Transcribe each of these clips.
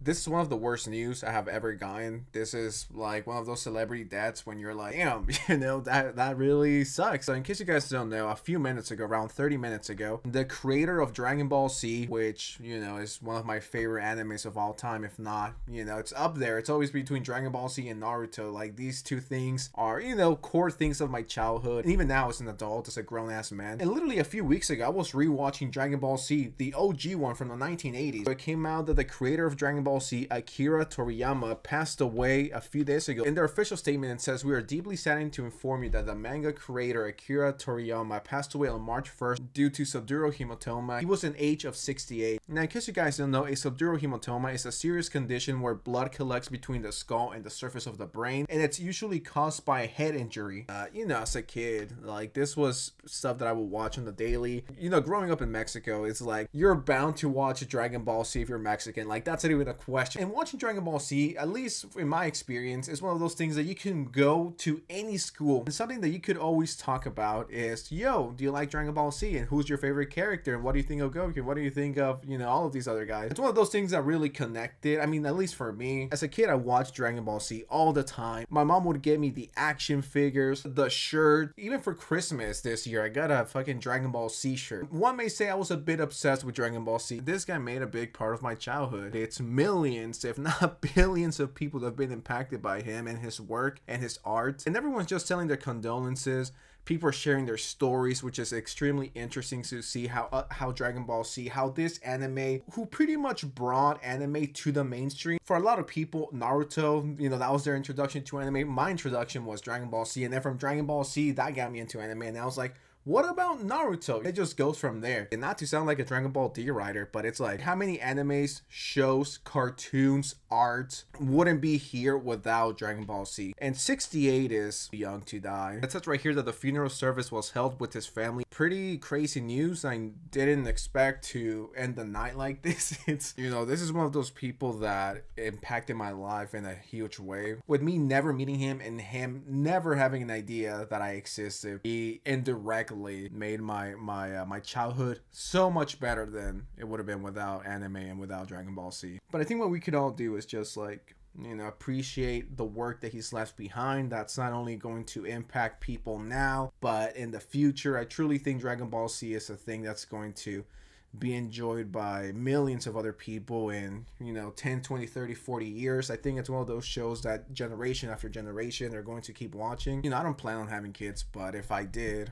This is one of the worst news I have ever gotten. This is like one of those celebrity deaths when you're like, damn, that really sucks. So in case you guys don't know, a few minutes ago, around 30 minutes ago, the creator of Dragon Ball Z, which, is one of my favorite animes of all time, if not, it's up there. It's always between Dragon Ball Z and Naruto. Like, these two things are, core things of my childhood. And even now as an adult, as a grown-ass man. And literally a few weeks ago, I was rewatching Dragon Ball Z, the OG one from the 1980s. So it came out that the creator of Dragon Ball Z, Akira Toriyama, passed away a few days ago. In their official statement, it says, "We are deeply saddened to inform you that the manga creator Akira Toriyama passed away on March 1st due to subdural hematoma. He was an age of 68. Now, in case you guys don't know, a subdural hematoma is a serious condition where blood collects between the skull and the surface of the brain, and it's usually caused by a head injury. As a kid, like, this was stuff that I would watch on the daily. Growing up in Mexico, it's like, you're bound to watch Dragon Ball Z if you're Mexican. Like, that's not even a question. And watching Dragon Ball Z, at least in my experience, is one of those things that you can go to any school. And something that you could always talk about is, yo, do you like Dragon Ball Z? And who's your favorite character? And what do you think of Goku? What do you think of, all of these other guys? It's one of those things that really connected. I mean, at least for me. As a kid, I watched Dragon Ball Z all the time. My mom would get me the action figures, the shirt. Even for Christmas this year, I got a fucking Dragon Ball Z shirt. One may say I was a bit obsessed with Dragon Ball Z. This guy made a big part of my childhood. It's millions, if not billions of people that have been impacted by him and his work and his art. And everyone's just telling their condolences. People are sharing their stories, which is extremely interesting to see how Dragon Ball Z, how this anime, who pretty much brought anime to the mainstream. For a lot of people, Naruto, that was their introduction to anime. My introduction was Dragon Ball Z, and then from Dragon Ball Z, that got me into anime, and I was like, what about Naruto? It just goes from there. And not to sound like a Dragon Ball D writer, but it's like, how many animes, shows, cartoons, art wouldn't be here without Dragon Ball Z? And 68 is young to die. It says right here that the funeral service was held with his family. Pretty crazy news. I didn't expect to end the night like this. It's, this is one of those people that impacted my life in a huge way. With me never meeting him and him never having an idea that I existed, he indirectly made my childhood so much better than it would have been without anime and without Dragon Ball Z. But I think what we could all do is just like, appreciate the work that he's left behind. That's not only going to impact people now, but in the future. I truly think Dragon Ball Z is a thing that's going to be enjoyed by millions of other people in 10, 20, 30, 40 years. I think it's one of those shows that generation after generation they're going to keep watching. I don't plan on having kids, but if I did,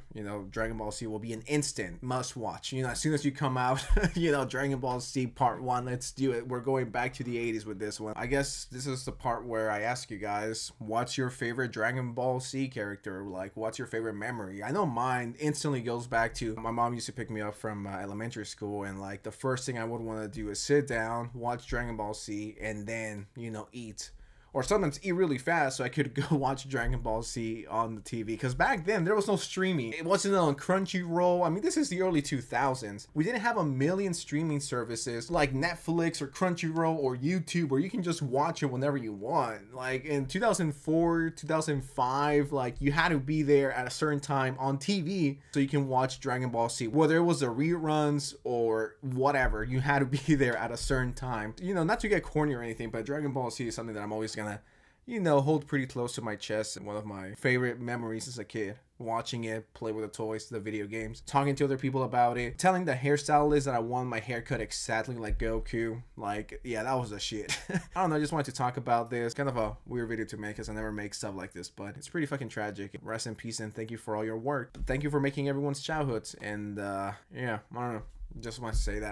Dragon Ball Z will be an instant must watch. As soon as you come out, Dragon Ball Z part 1, let's do it. We're going back to the 80s with this one. I guess this is the part where I ask you guys, what's your favorite Dragon Ball Z character? Like, what's your favorite memory? I know mine instantly goes back to my mom used to pick me up from elementary school, and like the first thing I would want to do is sit down, watch Dragon Ball Z, and then eat, or sometimes eat really fast so I could go watch Dragon Ball Z on the TV. Because back then there was no streaming. It wasn't on Crunchyroll. I mean, this is the early 2000s. We didn't have a million streaming services like Netflix or Crunchyroll or YouTube where you can just watch it whenever you want. Like in 2004, 2005, like you had to be there at a certain time on TV so you can watch Dragon Ball Z. Whether it was the reruns or whatever, you had to be there at a certain time. Not to get corny or anything, but Dragon Ball Z is something that I'm always gonna hold pretty close to my chest. And one of my favorite memories as a kid, watching it, play with the toys, the video games, talking to other people about it, telling the hairstylist that I want my haircut exactly like Goku. Like, yeah, that was the shit. I don't know, I just wanted to talk about this. Kind of a weird video to make because I never make stuff like this, but it's pretty fucking tragic. Rest in peace, and thank you for all your work. Thank you for making everyone's childhoods. And yeah, I don't know, just want to say that.